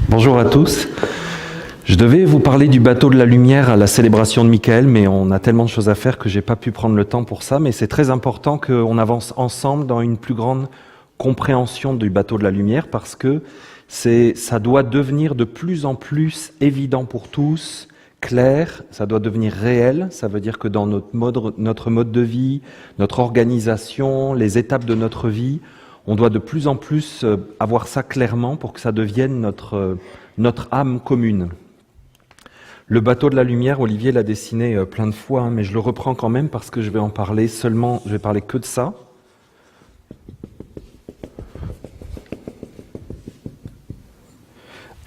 Bonjour à tous. Je devais vous parler du bateau de la lumière à la célébration de Michael, mais on a tellement de choses à faire que j'ai pas pu prendre le temps pour ça. Mais c'est très important qu'on avance ensemble dans une plus grande compréhension du bateau de la lumière, parce que ça doit devenir de plus en plus évident pour tous, clair, ça doit devenir réel. Ça veut dire que dans notre mode de vie, notre organisation, les étapes de notre vie, on doit de plus en plus avoir ça clairement pour que ça devienne notre âme commune. Le bateau de la lumière, Olivier l'a dessiné plein de fois, mais je le reprends quand même parce que je vais en parler seulement, je vais parler que de ça.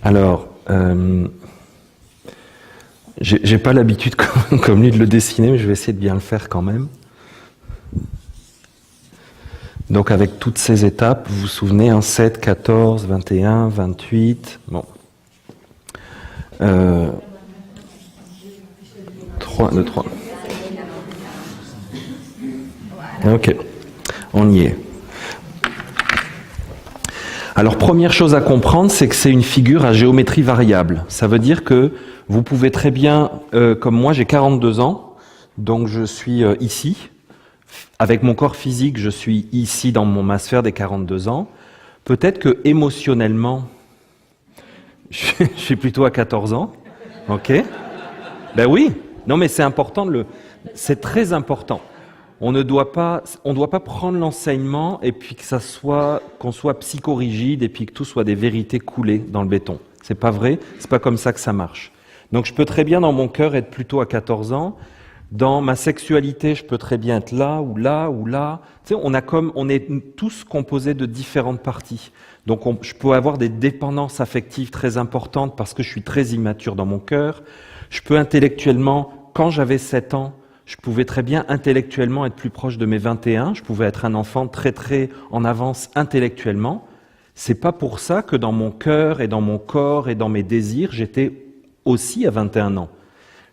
Alors, j'ai pas l'habitude comme lui de le dessiner, mais je vais essayer de bien le faire quand même. Donc avec toutes ces étapes, vous vous souvenez, 7, 14, 21, 28, bon. 3, 2, 3. Ok, on y est. Alors première chose à comprendre, c'est que c'est une figure à géométrie variable. Ça veut dire que vous pouvez très bien, comme moi j'ai 42 ans, donc je suis ici. Avec mon corps physique, je suis ici dans ma sphère des 42 ans. Peut-être que émotionnellement, je suis plutôt à 14 ans. Ok? Ben oui. Non, mais c'est important c'est très important. On ne doit pas prendre l'enseignement et puis qu'on soit psychorigide et puis que tout soit des vérités coulées dans le béton. C'est pas vrai. C'est pas comme ça que ça marche. Donc je peux très bien dans mon cœur être plutôt à 14 ans. Dans ma sexualité, je peux très bien être là ou là ou là. Tu sais, on est tous composés de différentes parties. Donc je peux avoir des dépendances affectives très importantes parce que je suis très immature dans mon cœur. Je peux intellectuellement, quand j'avais 7 ans, je pouvais très bien intellectuellement être plus proche de mes 21. Je pouvais être un enfant très très en avance intellectuellement. C'est pas pour ça que dans mon cœur et dans mon corps et dans mes désirs, j'étais aussi à 21 ans.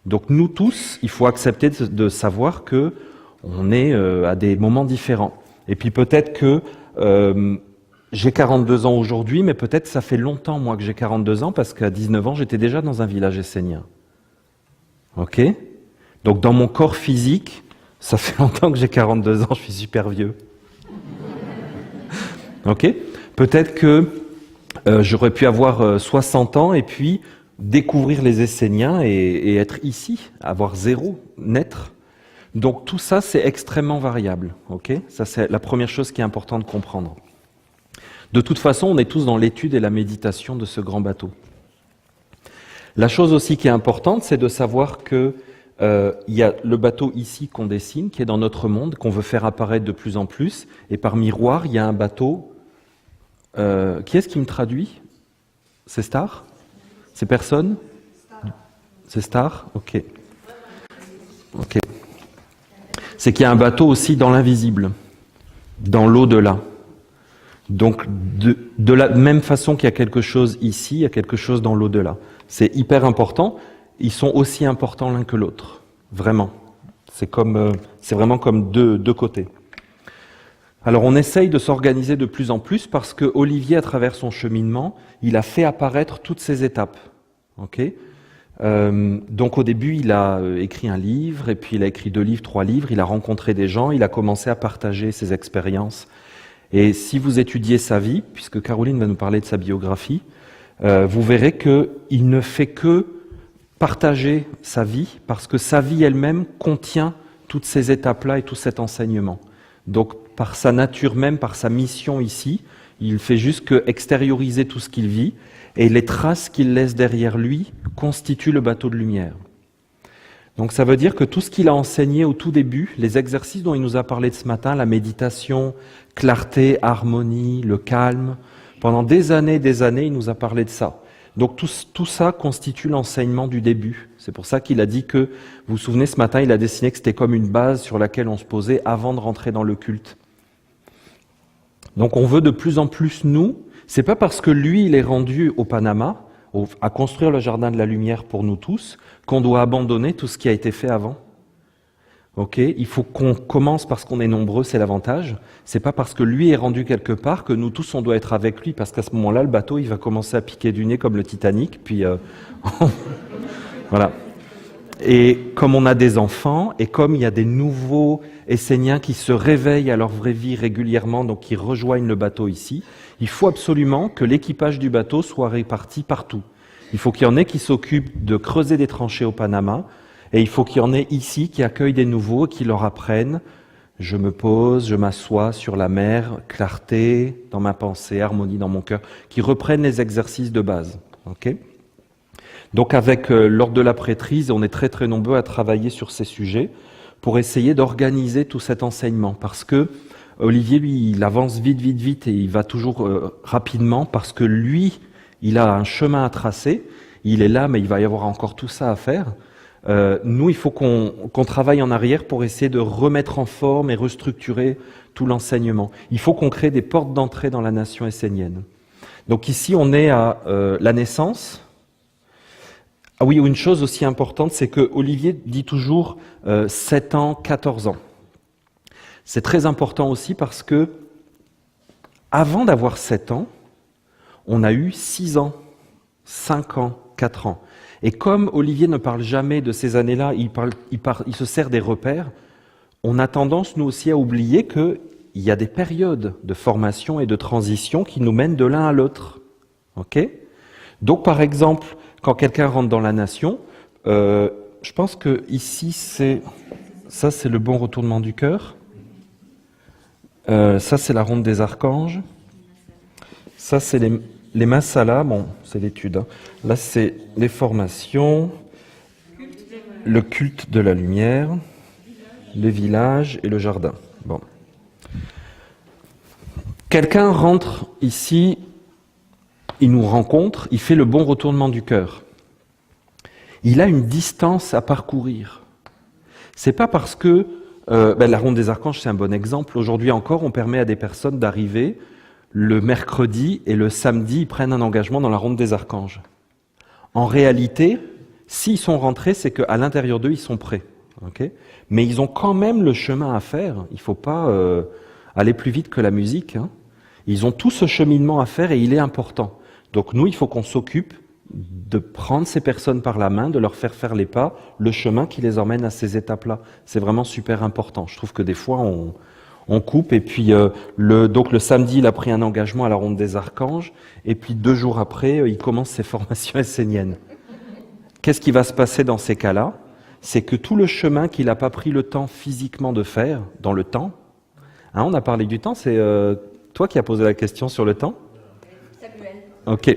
Donc nous tous, il faut accepter de savoir que on est à des moments différents. Et puis peut-être que j'ai 42 ans aujourd'hui, mais peut-être ça fait longtemps moi que j'ai 42 ans parce qu'à 19 ans j'étais déjà dans un village essénien. Ok ? Donc dans mon corps physique, ça fait longtemps que j'ai 42 ans, je suis super vieux. Ok ? Peut-être que j'aurais pu avoir 60 ans et puis découvrir les Esséniens et être ici, avoir 0, naître. Donc tout ça, c'est extrêmement variable. Okay ? Ça, c'est la première chose qui est importante de comprendre. De toute façon, on est tous dans l'étude et la méditation de ce grand bateau. La chose aussi qui est importante, c'est de savoir que il y a le bateau ici qu'on dessine, qui est dans notre monde, qu'on veut faire apparaître de plus en plus, et par miroir, il y a un bateau. Qui est-ce qui me traduit ? C'est Star ? C'est personne ? C'est Star ? Ok. Ok. C'est qu'il y a un bateau aussi dans l'invisible, dans l'au-delà. Donc, de la même façon qu'il y a quelque chose ici, il y a quelque chose dans l'au-delà. C'est hyper important. Ils sont aussi importants l'un que l'autre. Vraiment. C'est vraiment comme deux côtés. Alors on essaye de s'organiser de plus en plus parce que Olivier, à travers son cheminement, il a fait apparaître toutes ces étapes. Okay ? Donc au début, il a écrit un livre, et puis il a écrit 2 livres, 3 livres, il a rencontré des gens, il a commencé à partager ses expériences. Et si vous étudiez sa vie, puisque Caroline va nous parler de sa biographie, vous verrez qu'il ne fait que partager sa vie, parce que sa vie elle-même contient toutes ces étapes-là et tout cet enseignement. Donc par sa nature même, par sa mission ici, il fait juste que extérioriser tout ce qu'il vit, et les traces qu'il laisse derrière lui constituent le bateau de lumière. Donc ça veut dire que tout ce qu'il a enseigné au tout début, les exercices dont il nous a parlé de ce matin, la méditation, clarté, harmonie, le calme, pendant des années, il nous a parlé de ça. Donc tout ça constitue l'enseignement du début. C'est pour ça qu'il a dit que, vous vous souvenez, ce matin, il a dessiné que c'était comme une base sur laquelle on se posait avant de rentrer dans le culte. Donc on veut de plus en plus, nous, c'est pas parce que lui, il est rendu au Panama, à construire le jardin de la lumière pour nous tous, qu'on doit abandonner tout ce qui a été fait avant. Ok, il faut qu'on commence parce qu'on est nombreux, c'est l'avantage. C'est pas parce que lui est rendu quelque part que nous tous on doit être avec lui, parce qu'à ce moment-là, le bateau il va commencer à piquer du nez comme le Titanic, puis voilà. Et comme on a des enfants, et comme il y a des nouveaux Esséniens qui se réveillent à leur vraie vie régulièrement, donc qui rejoignent le bateau ici, il faut absolument que l'équipage du bateau soit réparti partout. Il faut qu'il y en ait qui s'occupent de creuser des tranchées au Panama, et il faut qu'il y en ait ici qui accueillent des nouveaux, qui leur apprennent « je me pose, je m'assois sur la mer, clarté dans ma pensée, harmonie dans mon cœur », qui reprennent les exercices de base. Okay. Donc avec l'ordre de la prêtrise, on est très très nombreux à travailler sur ces sujets pour essayer d'organiser tout cet enseignement. Parce que Olivier, lui, il avance vite et il va toujours rapidement parce que lui, il a un chemin à tracer. Il est là, mais il va y avoir encore tout ça à faire. Nous, il faut qu'on travaille en arrière pour essayer de remettre en forme et restructurer tout l'enseignement. Il faut qu'on crée des portes d'entrée dans la nation essénienne. Donc ici, on est à la naissance. Ah oui, une chose aussi importante, c'est que Olivier dit toujours 7 ans, 14 ans. C'est très important aussi parce que avant d'avoir 7 ans, on a eu 6 ans, 5 ans, 4 ans. Et comme Olivier ne parle jamais de ces années-là, il se sert des repères, on a tendance, nous aussi, à oublier qu'il y a des périodes de formation et de transition qui nous mènent de l'un à l'autre. Okay ? Donc, par exemple, quand quelqu'un rentre dans la nation, je pense que ici, ça c'est le bon retournement du cœur. Ça, c'est la ronde des archanges. Ça, c'est les masalas. Bon, c'est l'étude. Hein. Là, c'est les formations, le culte de la lumière, le village et le jardin. Bon. Quelqu'un rentre ici, il nous rencontre, il fait le bon retournement du cœur. Il a une distance à parcourir. C'est pas parce que la ronde des archanges, c'est un bon exemple. Aujourd'hui encore, on permet à des personnes d'arriver le mercredi et le samedi, ils prennent un engagement dans la ronde des archanges. En réalité, s'ils sont rentrés, c'est qu'à l'intérieur d'eux, ils sont prêts. Okay ? Mais ils ont quand même le chemin à faire. Il ne faut pas aller plus vite que la musique. Hein. Ils ont tout ce cheminement à faire et il est important. Donc nous, il faut qu'on s'occupe de prendre ces personnes par la main, de leur faire faire les pas, le chemin qui les emmène à ces étapes-là. C'est vraiment super important. Je trouve que des fois, on coupe. Et puis, donc le samedi, il a pris un engagement à la ronde des archanges. Et puis 2 jours après, il commence ses formations esséniennes. Qu'est-ce qui va se passer dans ces cas-là ? C'est que tout le chemin qu'il n'a pas pris le temps physiquement de faire, dans le temps, hein, on a parlé du temps, c'est toi qui as posé la question sur le temps ? Samuel. Ok.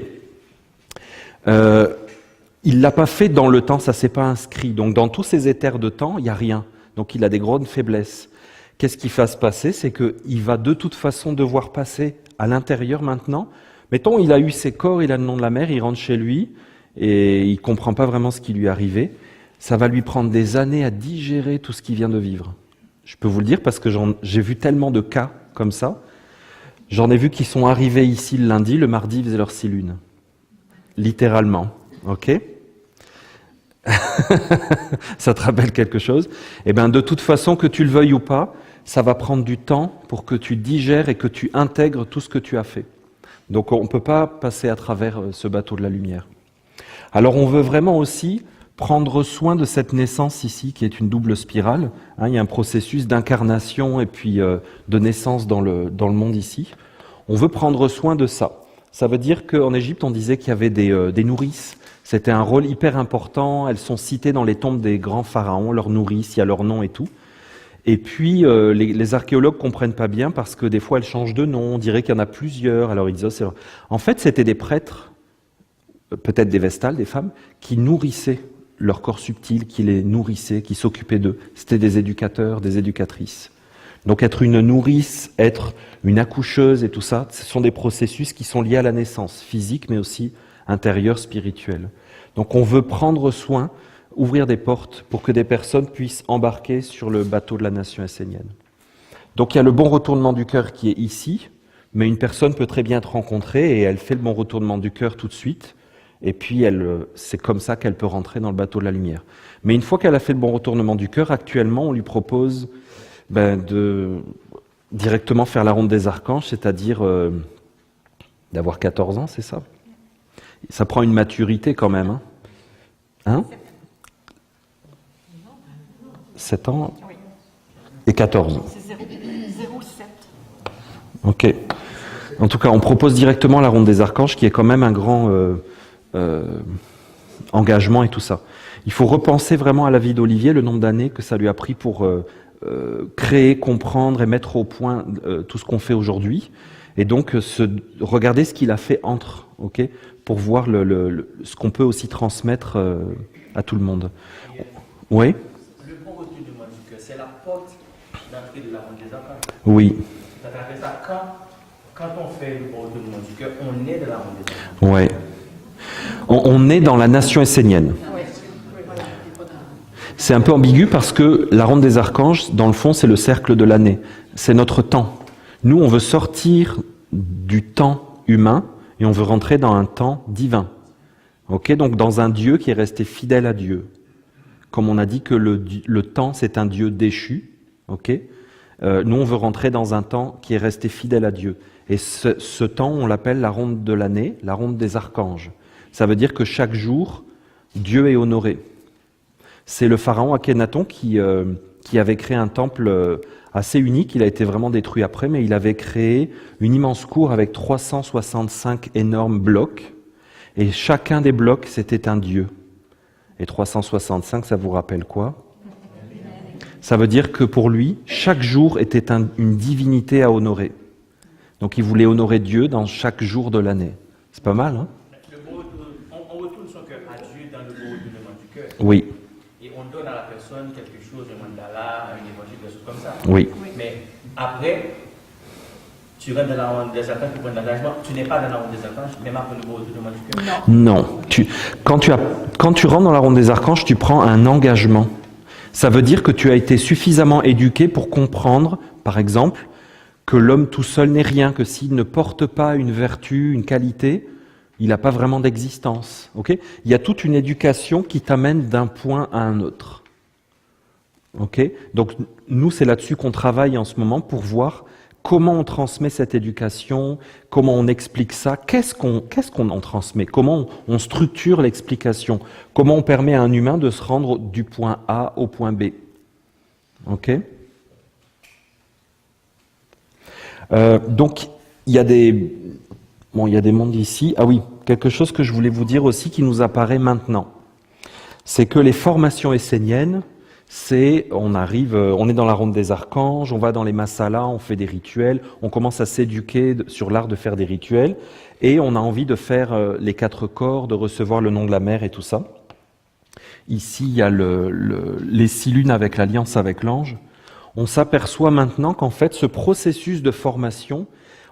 Il ne l'a pas fait dans le temps, ça ne s'est pas inscrit. Donc dans tous ces éthers de temps, il n'y a rien. Donc il a des grandes faiblesses. Qu'est-ce qui va se passer ? C'est qu'il va de toute façon devoir passer à l'intérieur maintenant. Mettons, il a eu ses corps, il a le nom de la mer, il rentre chez lui et il ne comprend pas vraiment ce qui lui est arrivé. Ça va lui prendre des années à digérer tout ce qu'il vient de vivre. Je peux vous le dire parce que j'ai vu tellement de cas comme ça. J'en ai vu qui sont arrivés ici le lundi, le mardi, ils faisaient leur 6 lunes. Littéralement. Ok ? Ça te rappelle quelque chose ? Eh bien, de toute façon, que tu le veuilles ou pas, ça va prendre du temps pour que tu digères et que tu intègres tout ce que tu as fait. Donc, on ne peut pas passer à travers ce bateau de la lumière. Alors, on veut vraiment aussi prendre soin de cette naissance ici, qui est une double spirale. Hein, il y a un processus d'incarnation et puis de naissance dans le monde ici. On veut prendre soin de ça. Ça veut dire qu'en Égypte, on disait qu'il y avait des nourrices. C'était un rôle hyper important. Elles sont citées dans les tombes des grands pharaons, leurs nourrices, il y a leur nom et tout. Et puis, les archéologues ne comprennent pas bien parce que des fois, elles changent de nom. On dirait qu'il y en a plusieurs. Alors, ils disent, oh, en fait, c'était des prêtres, peut-être des vestales, des femmes, qui nourrissaient leur corps subtil, qui les nourrissaient, qui s'occupaient d'eux. C'était des éducateurs, des éducatrices. Donc être une nourrice, être une accoucheuse et tout ça, ce sont des processus qui sont liés à la naissance, physique mais aussi intérieure, spirituelle. Donc on veut prendre soin, ouvrir des portes pour que des personnes puissent embarquer sur le bateau de la nation essénienne. Donc il y a le bon retournement du cœur qui est ici, mais une personne peut très bien être rencontrée et elle fait le bon retournement du cœur tout de suite. Et puis, c'est comme ça qu'elle peut rentrer dans le bateau de la lumière. Mais une fois qu'elle a fait le bon retournement du cœur, actuellement, on lui propose de directement faire la ronde des archanges, c'est-à-dire d'avoir 14 ans, c'est ça? Ça prend une maturité quand même. Hein 7 ans et 14. C'est 0,7. Ok. En tout cas, on propose directement la ronde des archanges, qui est quand même un grand engagement et tout ça. Il faut repenser vraiment à la vie d'Olivier, le nombre d'années que ça lui a pris pour créer, comprendre et mettre au point tout ce qu'on fait aujourd'hui. Et donc, regarder ce qu'il a fait entre, ok, pour voir ce qu'on peut aussi transmettre à tout le monde. Oui. Le bon retour du monde du cœur, c'est la porte d'entrée de la ronde des archanges. Oui. C'est-à-dire ça, quand on fait le bon retour du monde du cœur, on est dans la ronde des archanges. Ouais. On est dans la nation essénienne. C'est un peu ambigu parce que la ronde des archanges, dans le fond, c'est le cercle de l'année. C'est notre temps. Nous, on veut sortir du temps humain et on veut rentrer dans un temps divin. Ok, donc dans un Dieu qui est resté fidèle à Dieu. Comme on a dit que le temps, c'est un Dieu déchu. Ok, nous, on veut rentrer dans un temps qui est resté fidèle à Dieu. Et ce temps, on l'appelle la ronde de l'année, la ronde des archanges. Ça veut dire que chaque jour, Dieu est honoré. C'est le pharaon Akhenaton qui avait créé un temple assez unique. Il a été vraiment détruit après, mais il avait créé une immense cour avec 365 énormes blocs. Et chacun des blocs, c'était un dieu. Et 365, ça vous rappelle quoi? Ça veut dire que pour lui, chaque jour était une divinité à honorer. Donc il voulait honorer Dieu dans chaque jour de l'année. C'est pas mal, hein? On retourne son cœur à Dieu dans le beau retournement du cœur. Oui. Et on donne à la personne quelque chose, un mandala, un évangile, des choses comme ça. Oui. Mais après, tu rentres dans la ronde des archanges pour prendre l'engagement. Tu n'es pas dans la ronde des archanges, même après le beau retournement du cœur. Non. Quand tu rentres dans la ronde des archanges, tu prends un engagement. Ça veut dire que tu as été suffisamment éduqué pour comprendre, par exemple, que l'homme tout seul n'est rien, que s'il ne porte pas une vertu, une qualité, il n'a pas vraiment d'existence. Okay, il y a toute une éducation qui t'amène d'un point à un autre. Okay, donc nous, c'est là-dessus qu'on travaille en ce moment pour voir comment on transmet cette éducation, comment on explique ça, qu'est-ce qu'on en transmet, comment on structure l'explication, comment on permet à un humain de se rendre du point A au point B. Ok ? Donc, il y a des mondes ici. Ah oui, quelque chose que je voulais vous dire aussi qui nous apparaît maintenant. C'est que les formations esséniennes, on est dans la ronde des archanges, on va dans les masalas, on fait des rituels, on commence à s'éduquer sur l'art de faire des rituels, et on a envie de faire les 4 corps, de recevoir le nom de la mère et tout ça. Ici, il y a les 6 lunes avec l'alliance avec l'ange. On s'aperçoit maintenant qu'en fait, ce processus de formation,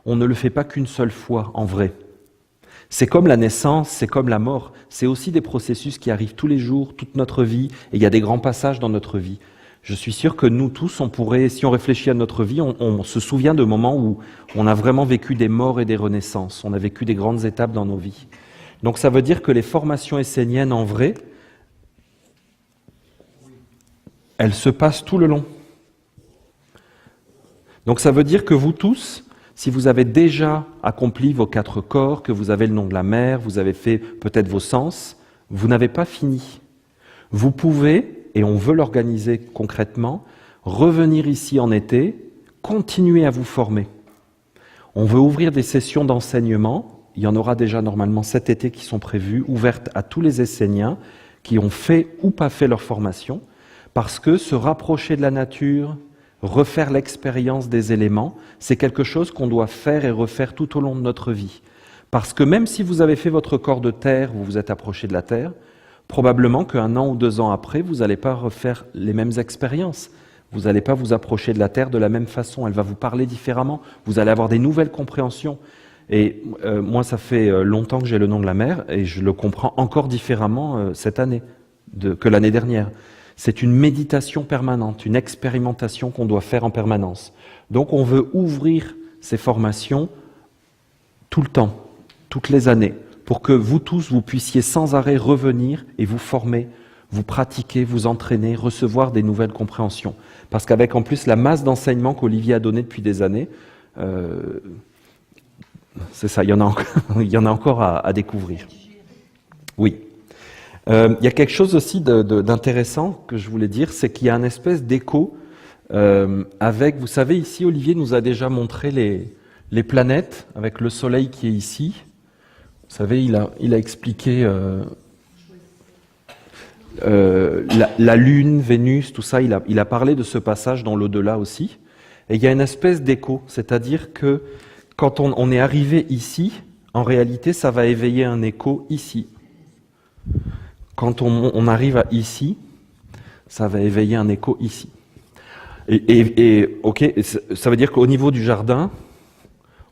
on ne le fait pas qu'une seule fois, en vrai. C'est comme la naissance, c'est comme la mort. C'est aussi des processus qui arrivent tous les jours, toute notre vie, et il y a des grands passages dans notre vie. Je suis sûr que nous tous, on pourrait, si on réfléchit à notre vie, on se souvient de moments où on a vraiment vécu des morts et des renaissances. On a vécu des grandes étapes dans nos vies. Donc ça veut dire que les formations esséniennes, en vrai, elles se passent tout le long. Donc ça veut dire que vous tous, si vous avez déjà accompli vos 4 corps, que vous avez le nom de la mère, vous avez fait peut-être vos sens, vous n'avez pas fini. Vous pouvez, et on veut l'organiser concrètement, revenir ici en été, continuer à vous former. On veut ouvrir des sessions d'enseignement, il y en aura déjà normalement cet été qui sont prévues, ouvertes à tous les Esséniens qui ont fait ou pas fait leur formation, parce que se rapprocher de la nature, refaire l'expérience des éléments, c'est quelque chose qu'on doit faire et refaire tout au long de notre vie. Parce que même si vous avez fait votre corps de terre, vous vous êtes approché de la terre, probablement qu'un an ou 2 ans après, vous n'allez pas refaire les mêmes expériences. Vous n'allez pas vous approcher de la terre de la même façon, elle va vous parler différemment, vous allez avoir des nouvelles compréhensions. Et moi, ça fait longtemps que j'ai le nom de la mer et je le comprends encore différemment cette année que l'année dernière. C'est une méditation permanente, une expérimentation qu'on doit faire en permanence. Donc on veut ouvrir ces formations tout le temps, toutes les années, pour que vous tous, vous puissiez sans arrêt revenir et vous former, vous pratiquer, vous entraîner, recevoir des nouvelles compréhensions. Parce qu'avec en plus la masse d'enseignements qu'Olivier a donné depuis des années, c'est ça, il y en a encore à découvrir. Oui. Il y a quelque chose aussi d'intéressant que je voulais dire, c'est qu'il y a une espèce d'écho avec, vous savez, ici, Olivier nous a déjà montré les planètes, avec le Soleil qui est ici. Vous savez, il a expliqué la Lune, Vénus, tout ça, il a parlé de ce passage dans l'au-delà aussi. Et il y a une espèce d'écho, c'est-à-dire que quand on est arrivé ici, en réalité, ça va éveiller un écho ici. Quand on arrive à ici, ça va éveiller un écho ici. Et ok, ça veut dire qu'au niveau du jardin,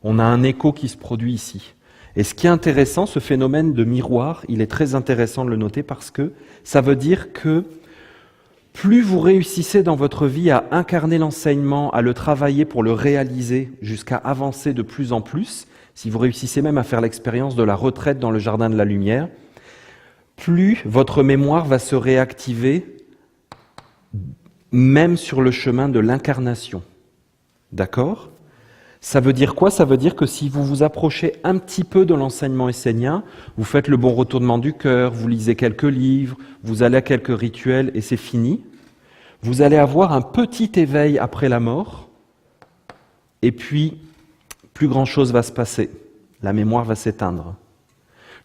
on a un écho qui se produit ici. Et ce qui est intéressant, ce phénomène de miroir, il est très intéressant de le noter parce que ça veut dire que plus vous réussissez dans votre vie à incarner l'enseignement, à le travailler pour le réaliser jusqu'à avancer de plus en plus, si vous réussissez même à faire l'expérience de la retraite dans le jardin de la lumière, plus votre mémoire va se réactiver même sur le chemin de l'incarnation. D'accord ? Ça veut dire quoi ? Ça veut dire que si vous vous approchez un petit peu de l'enseignement essénien, vous faites le bon retournement du cœur, vous lisez quelques livres, vous allez à quelques rituels et c'est fini, vous allez avoir un petit éveil après la mort et puis plus grand-chose va se passer. La mémoire va s'éteindre.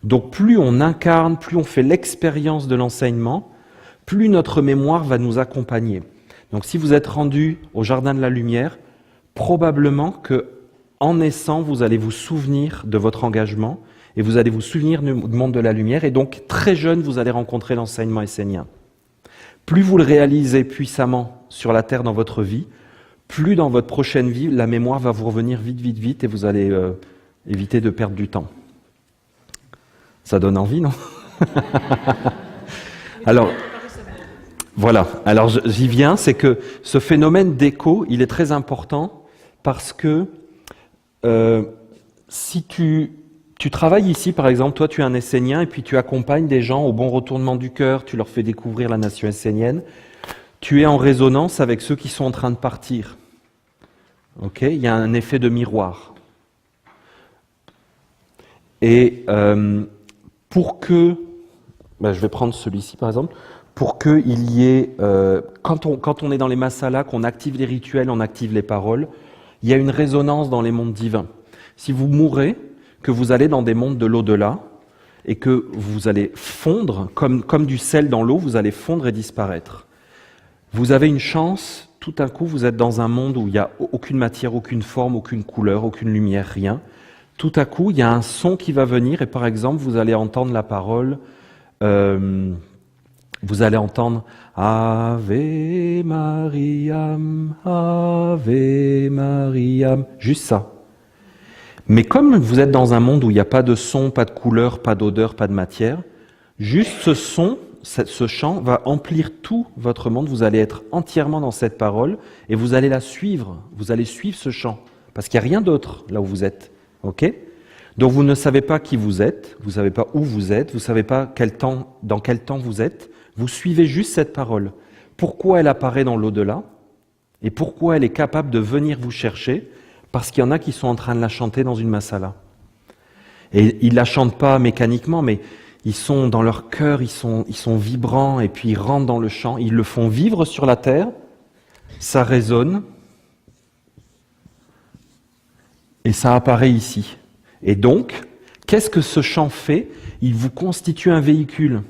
Donc plus on incarne, plus on fait l'expérience de l'enseignement, plus notre mémoire va nous accompagner. Donc si vous êtes rendu au Jardin de la Lumière, probablement que en naissant, vous allez vous souvenir de votre engagement et vous allez vous souvenir du monde de la lumière et donc très jeune, vous allez rencontrer l'enseignement essénien. Plus vous le réalisez puissamment sur la terre dans votre vie, plus dans votre prochaine vie, la mémoire va vous revenir vite et vous allez éviter de perdre du temps. Ça donne envie, non? Alors, voilà. Alors j'y viens, c'est que ce phénomène d'écho, il est très important parce que si tu travailles ici, par exemple, toi tu es un essénien et puis tu accompagnes des gens au bon retournement du cœur, tu leur fais découvrir la nation essénienne, tu es en résonance avec ceux qui sont en train de partir. Ok ? Il y a un effet de miroir. Et pour que, je vais prendre celui-ci par exemple, pour qu'il y ait, quand on est dans les masalas, qu'on active les rituels, on active les paroles, il y a une résonance dans les mondes divins. Si vous mourrez, que vous allez dans des mondes de l'au-delà, et que vous allez fondre, comme du sel dans l'eau, vous allez fondre et disparaître. Vous avez une chance, tout d'un coup, vous êtes dans un monde où il n'y a aucune matière, aucune forme, aucune couleur, aucune lumière, rien. Tout à coup, il y a un son qui va venir, et par exemple, vous allez entendre la parole, vous allez entendre « Ave Mariam, Ave Mariam », juste ça. Mais comme vous êtes dans un monde où il n'y a pas de son, pas de couleur, pas d'odeur, pas de matière, juste ce son, ce chant va emplir tout votre monde, vous allez être entièrement dans cette parole et vous allez la suivre, vous allez suivre ce chant, parce qu'il n'y a rien d'autre là où vous êtes. Ok ? Donc vous ne savez pas qui vous êtes, vous ne savez pas où vous êtes, vous ne savez pas dans quel temps vous êtes, vous suivez juste cette parole. Pourquoi elle apparaît dans l'au-delà et pourquoi elle est capable de venir vous chercher? Parce qu'il y en a qui sont en train de la chanter dans une masala. Et ils ne la chantent pas mécaniquement, mais ils sont dans leur cœur, ils sont vibrants et puis ils rentrent dans le chant, ils le font vivre sur la terre, ça résonne et ça apparaît ici. Et donc, qu'est-ce que ce chant fait? Il vous constitue un véhicule.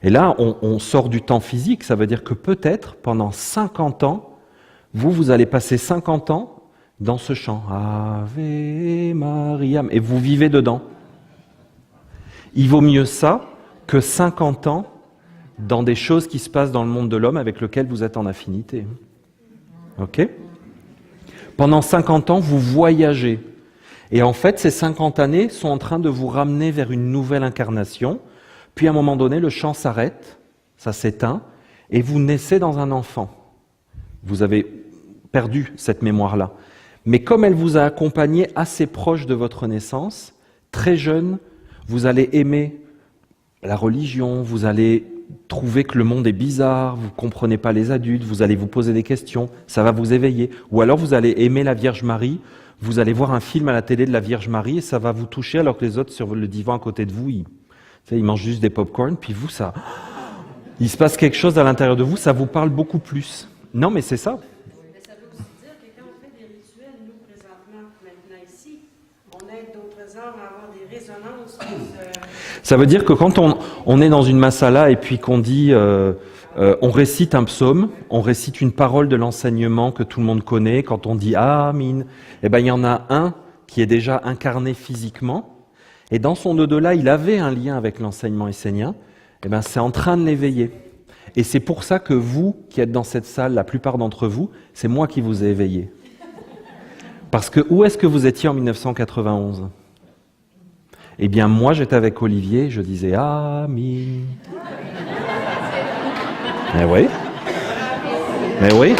Et là, on sort du temps physique, ça veut dire que peut-être, pendant 50 ans, vous allez passer 50 ans dans ce chant. Ave Mariam. Et vous vivez dedans. Il vaut mieux ça que 50 ans dans des choses qui se passent dans le monde de l'homme avec lequel vous êtes en affinité. Ok ? Pendant 50 ans, vous voyagez. Et en fait, ces 50 années sont en train de vous ramener vers une nouvelle incarnation. Puis à un moment donné, le chant s'arrête, ça s'éteint, et vous naissez dans un enfant. Vous avez perdu cette mémoire-là. Mais comme elle vous a accompagné assez proche de votre naissance, très jeune, vous allez aimer la religion, vous allez trouver que le monde est bizarre, vous ne comprenez pas les adultes, vous allez vous poser des questions, ça va vous éveiller. Ou alors vous allez aimer la Vierge Marie, vous allez voir un film à la télé de la Vierge Marie et ça va vous toucher alors que les autres sur le divan à côté de vous, ils mangent juste des pop-corn, puis vous, ça... Il se passe quelque chose à l'intérieur de vous, ça vous parle beaucoup plus. Non, mais c'est ça. Mais ça veut aussi dire que quand on fait des rituels, nous, présentement, maintenant ici, on aide d'autres âmes à avoir des résonances. Ça veut dire que quand on est dans une masala et puis qu'on dit, on récite un psaume, on récite une parole de l'enseignement que tout le monde connaît, quand on dit Amin, eh ben, il y en a un qui est déjà incarné physiquement, et dans son au-delà, il avait un lien avec l'enseignement essénien, eh ben, c'est en train de l'éveiller. Et c'est pour ça que vous, qui êtes dans cette salle, la plupart d'entre vous, c'est moi qui vous ai éveillé. Parce que où est-ce que vous étiez en 1991 ? Eh bien, moi, j'étais avec Olivier, je disais « Amin ». Eh oui. Eh oui.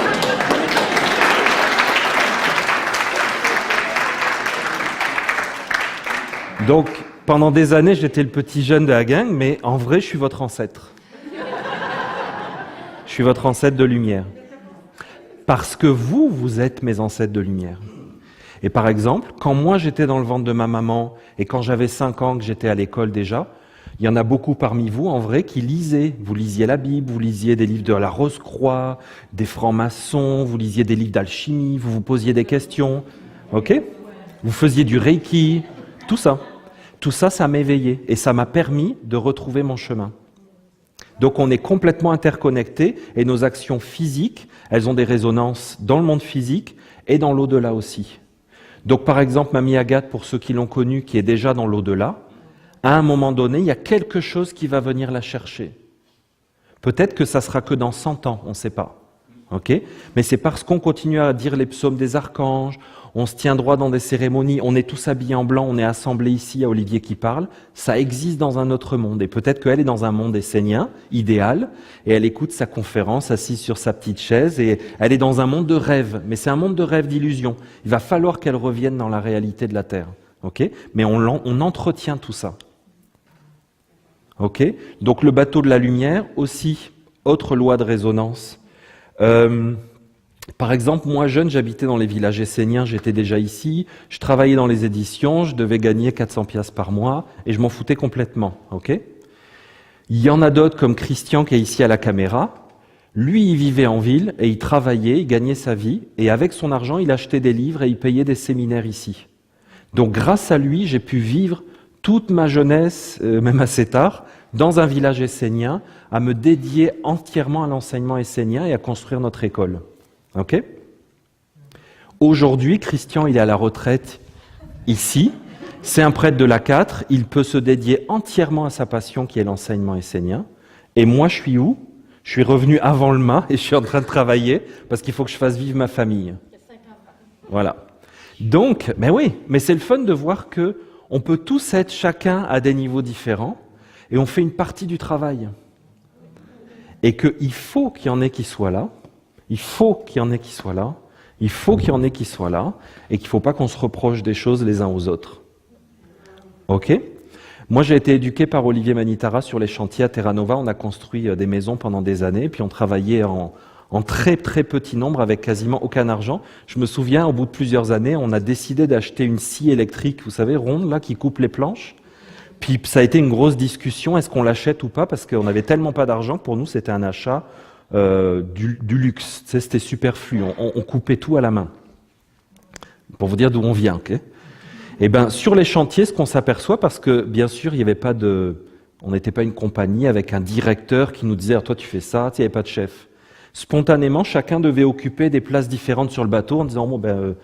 Donc, pendant des années, j'étais le petit jeune de la gang, mais en vrai, je suis votre ancêtre. Je suis votre ancêtre de lumière. Parce que vous êtes mes ancêtres de lumière. Et par exemple, quand moi j'étais dans le ventre de ma maman, et quand j'avais 5 ans, que j'étais à l'école déjà, il y en a beaucoup parmi vous, en vrai, qui lisaient. Vous lisiez la Bible, vous lisiez des livres de la Rose-Croix, des francs-maçons, vous lisiez des livres d'alchimie, vous vous posiez des questions, ok ? Vous faisiez du Reiki, tout ça. Tout ça, ça m'éveillait, et ça m'a permis de retrouver mon chemin. Donc on est complètement interconnectés, et nos actions physiques, elles ont des résonances dans le monde physique, et dans l'au-delà aussi. Donc par exemple, Mamie Agathe, pour ceux qui l'ont connue, qui est déjà dans l'au-delà, à un moment donné, il y a quelque chose qui va venir la chercher. Peut-être que ça sera que dans 100 ans, on ne sait pas. Okay ? Mais c'est parce qu'on continue à dire les psaumes des archanges, on se tient droit dans des cérémonies, on est tous habillés en blanc, on est assemblés ici, il y a Olivier qui parle, ça existe dans un autre monde. Et peut-être qu'elle est dans un monde essénien, idéal, et elle écoute sa conférence assise sur sa petite chaise, et elle est dans un monde de rêve, mais c'est un monde de rêve, d'illusion. Il va falloir qu'elle revienne dans la réalité de la Terre. Okay ? Mais on entretient tout ça. Okay ? Donc le bateau de la lumière, aussi, autre loi de résonance. Par exemple, moi jeune, j'habitais dans les villages esséniens, j'étais déjà ici, je travaillais dans les éditions, je devais gagner 400 piastres par mois, et je m'en foutais complètement. Okay ? Il y en a d'autres comme Christian qui est ici à la caméra, lui il vivait en ville, et il travaillait, il gagnait sa vie, et avec son argent, il achetait des livres et il payait des séminaires ici. Donc grâce à lui, j'ai pu vivre toute ma jeunesse, même assez tard, dans un village essénien, à me dédier entièrement à l'enseignement essénien et à construire notre école. Ok ? Aujourd'hui, Christian, il est à la retraite ici. C'est un prêtre de la 4. Il peut se dédier entièrement à sa passion qui est l'enseignement essénien. Et moi, je suis où ? Je suis revenu avant le mât et je suis en train de travailler parce qu'il faut que je fasse vivre ma famille. Voilà. Donc, ben oui, mais c'est le fun de voir que on peut tous être chacun à des niveaux différents et on fait une partie du travail. Et qu'il faut qu'il y en ait qui soient là, il faut qu'il y en ait qui soient là, il faut qu'il y en ait qui soient là, et qu'il ne faut pas qu'on se reproche des choses les uns aux autres. Ok ? Moi, j'ai été éduqué par Olivier Manitara sur les chantiers à Terra Nova. On a construit des maisons pendant des années, puis on travaillait en très très petit nombre avec quasiment aucun argent. Je me souviens, au bout de plusieurs années, on a décidé d'acheter une scie électrique, vous savez, ronde, là, qui coupe les planches. Puis ça a été une grosse discussion, est-ce qu'on l'achète ou pas, parce qu'on n'avait tellement pas d'argent, pour nous c'était un achat du luxe, tu sais, c'était superflu, on coupait tout à la main. Pour vous dire d'où on vient, ok ? Et bien sur les chantiers, ce qu'on s'aperçoit, parce que bien sûr, il n'y avait pas on n'était pas une compagnie avec un directeur qui nous disait « toi tu fais ça », il n'y avait pas de chef. Spontanément, chacun devait occuper des places différentes sur le bateau en disant bon,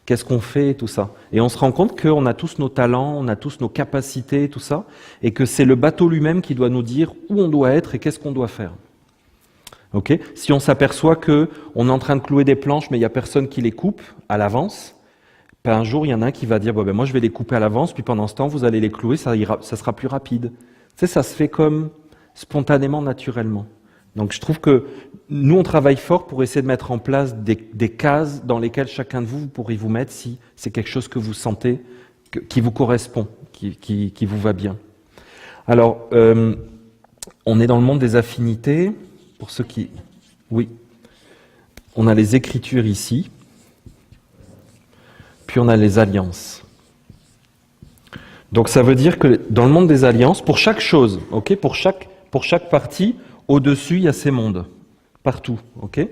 qu'est-ce qu'on fait, tout ça. Et on se rend compte qu'on a tous nos talents, on a tous nos capacités, tout ça, et que c'est le bateau lui-même qui doit nous dire où on doit être et qu'est-ce qu'on doit faire. Okay ? Si on s'aperçoit qu'on est en train de clouer des planches, mais il n'y a personne qui les coupe à l'avance, un jour, il y en a un qui va dire moi je vais les couper à l'avance, puis pendant ce temps, vous allez les clouer, ça sera plus rapide. Tu sais, ça se fait comme spontanément, naturellement. Donc je trouve que nous, on travaille fort pour essayer de mettre en place des cases dans lesquelles chacun de vous pourrez vous mettre si c'est quelque chose que vous sentez, qui vous correspond, qui vous va bien. Alors, on est dans le monde des affinités. Pour ceux qui... Oui. On a les Écritures ici. Puis on a les alliances. Donc ça veut dire que dans le monde des alliances, pour chaque chose, ok, pour chaque partie, au-dessus, il y a ces mondes. Partout, ok.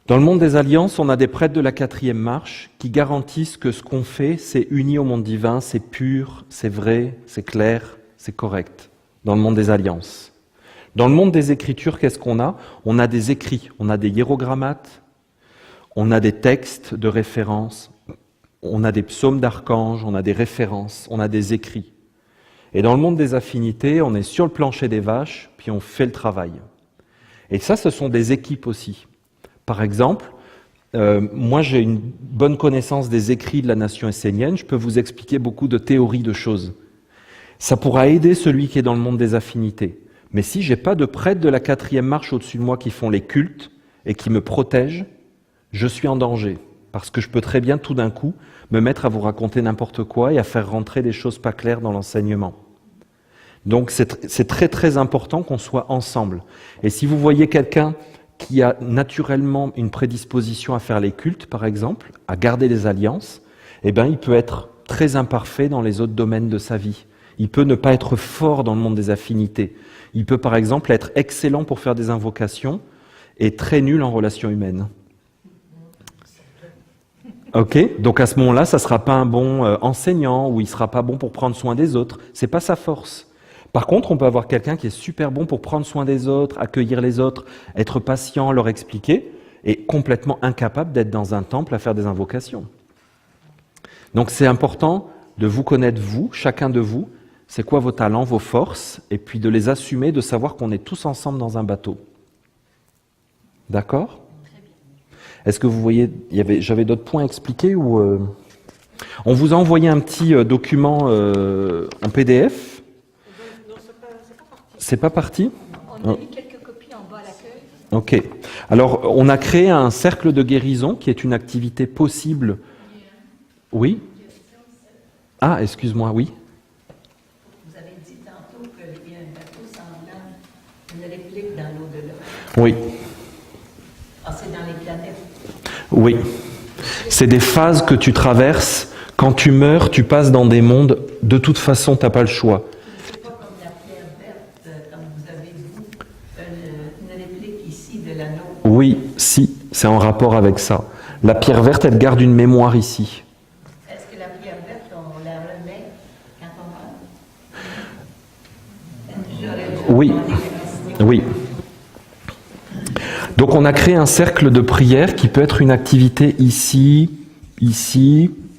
Dans le monde des alliances, on a des prêtres de la 4e marche qui garantissent que ce qu'on fait, c'est uni au monde divin, c'est pur, c'est vrai, c'est clair, c'est correct. Dans le monde des alliances. Dans le monde des Écritures, qu'est-ce qu'on a? On a des écrits, on a des hiérogrammates, on a des textes de référence, on a des psaumes d'archanges, on a des références, on a des écrits. Et dans le monde des affinités, on est sur le plancher des vaches, puis on fait le travail. Et ça, ce sont des équipes aussi. Par exemple, moi j'ai une bonne connaissance des écrits de la nation essénienne, je peux vous expliquer beaucoup de théories de choses. Ça pourra aider celui qui est dans le monde des affinités. Mais si j'ai pas de prêtres de la 4e marche au-dessus de moi qui font les cultes et qui me protègent, je suis en danger. Parce que je peux très bien tout d'un coup me mettre à vous raconter n'importe quoi et à faire rentrer des choses pas claires dans l'enseignement. Donc c'est très très important qu'on soit ensemble. Et si vous voyez quelqu'un qui a naturellement une prédisposition à faire les cultes, par exemple, à garder les alliances, eh bien il peut être très imparfait dans les autres domaines de sa vie. Il peut ne pas être fort dans le monde des affinités. Il peut par exemple être excellent pour faire des invocations et très nul en relations humaines. Ok, donc à ce moment-là, ça ne sera pas un bon enseignant ou il ne sera pas bon pour prendre soin des autres. Ce n'est pas sa force. Par contre, on peut avoir quelqu'un qui est super bon pour prendre soin des autres, accueillir les autres, être patient, leur expliquer, et complètement incapable d'être dans un temple à faire des invocations. Donc c'est important de vous connaître vous, chacun de vous, c'est quoi vos talents, vos forces, et puis de les assumer, de savoir qu'on est tous ensemble dans un bateau. D'accord ? Est-ce que vous voyez, j'avais d'autres points à expliquer ou on vous a envoyé un petit document en PDF. Non, c'est pas parti. C'est pas parti ? On a mis quelques copies en bas à l'accueil. Ok. Alors, on a créé un cercle de guérison qui est une activité possible. Oui ? Ah, excuse-moi, oui. Vous avez dit tantôt qu'il y a un bateau semblant, une réplique dans l'au-delà. Oui. Ah, c'est dans les planètes. Oui. C'est des phases que tu traverses. Quand tu meurs, tu passes dans des mondes. De toute façon, tu n'as pas le choix. C'est pas comme la pierre verte, comme vous avez vous, une réplique ici de l'anneau. Oui, si, c'est en rapport avec ça. La pierre verte, elle garde une mémoire ici. Est-ce que la pierre verte, on la remet quand on meurt? Oui. Oui. Donc on a créé un cercle de prière qui peut être une activité ici,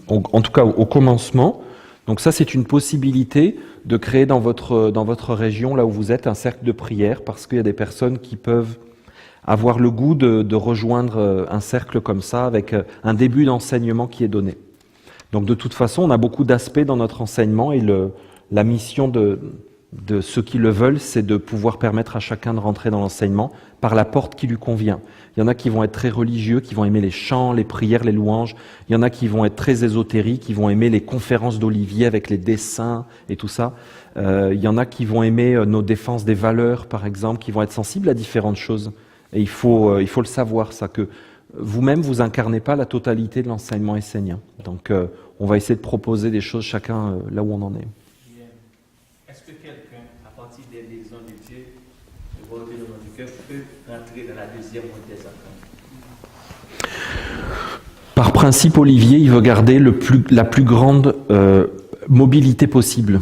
en tout cas au commencement. Donc ça c'est une possibilité de créer dans votre région, là où vous êtes, un cercle de prière, parce qu'il y a des personnes qui peuvent avoir le goût de rejoindre un cercle comme ça, avec un début d'enseignement qui est donné. Donc de toute façon, on a beaucoup d'aspects dans notre enseignement et la mission de ceux qui le veulent, c'est de pouvoir permettre à chacun de rentrer dans l'enseignement par la porte qui lui convient. Il y en a qui vont être très religieux, qui vont aimer les chants, les prières, les louanges. Il y en a qui vont être très ésotériques, qui vont aimer les conférences d'Olivier avec les dessins et tout ça. Il y en a qui vont aimer nos défenses des valeurs, par exemple, qui vont être sensibles à différentes choses. Et il faut le savoir, ça, que vous-même, vous incarnez pas la totalité de l'enseignement essénien. Donc, on va essayer de proposer des choses chacun là où on en est. Est-ce que quelqu'un, à partir des liaisons de Dieu, de volonté de notre cœur, peut rentrer dans la deuxième monde des archanges? Par principe, Olivier, il veut garder la plus grande mobilité possible.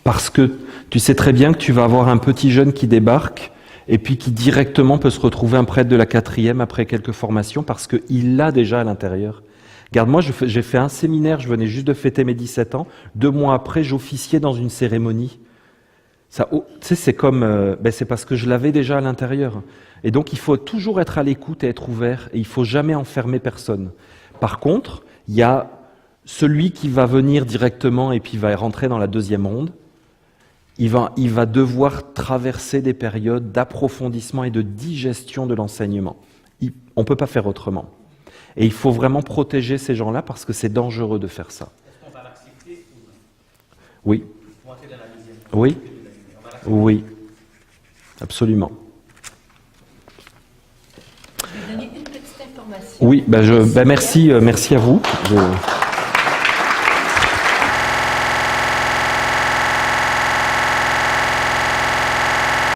Parce que tu sais très bien que tu vas avoir un petit jeune qui débarque et puis qui directement peut se retrouver un prêtre de la 4e après quelques formations parce qu'il l'a déjà à l'intérieur. Regarde, moi, j'ai fait un séminaire, je venais juste de fêter mes 17 ans. 2 mois après, j'officiais dans une cérémonie. Ça, tu sais, c'est comme, c'est parce que je l'avais déjà à l'intérieur. Et donc, il faut toujours être à l'écoute et être ouvert. Et il faut jamais enfermer personne. Par contre, il y a celui qui va venir directement et puis va rentrer dans la deuxième ronde. Il va devoir traverser des périodes d'approfondissement et de digestion de l'enseignement. On ne peut pas faire autrement. Et il faut vraiment protéger ces gens-là parce que c'est dangereux de faire ça. Est-ce qu'on va l'accepter ou non? Oui. Pour entrer dans la deuxième? Oui. Oui, absolument. Je vais donner une petite information. Oui, merci à vous.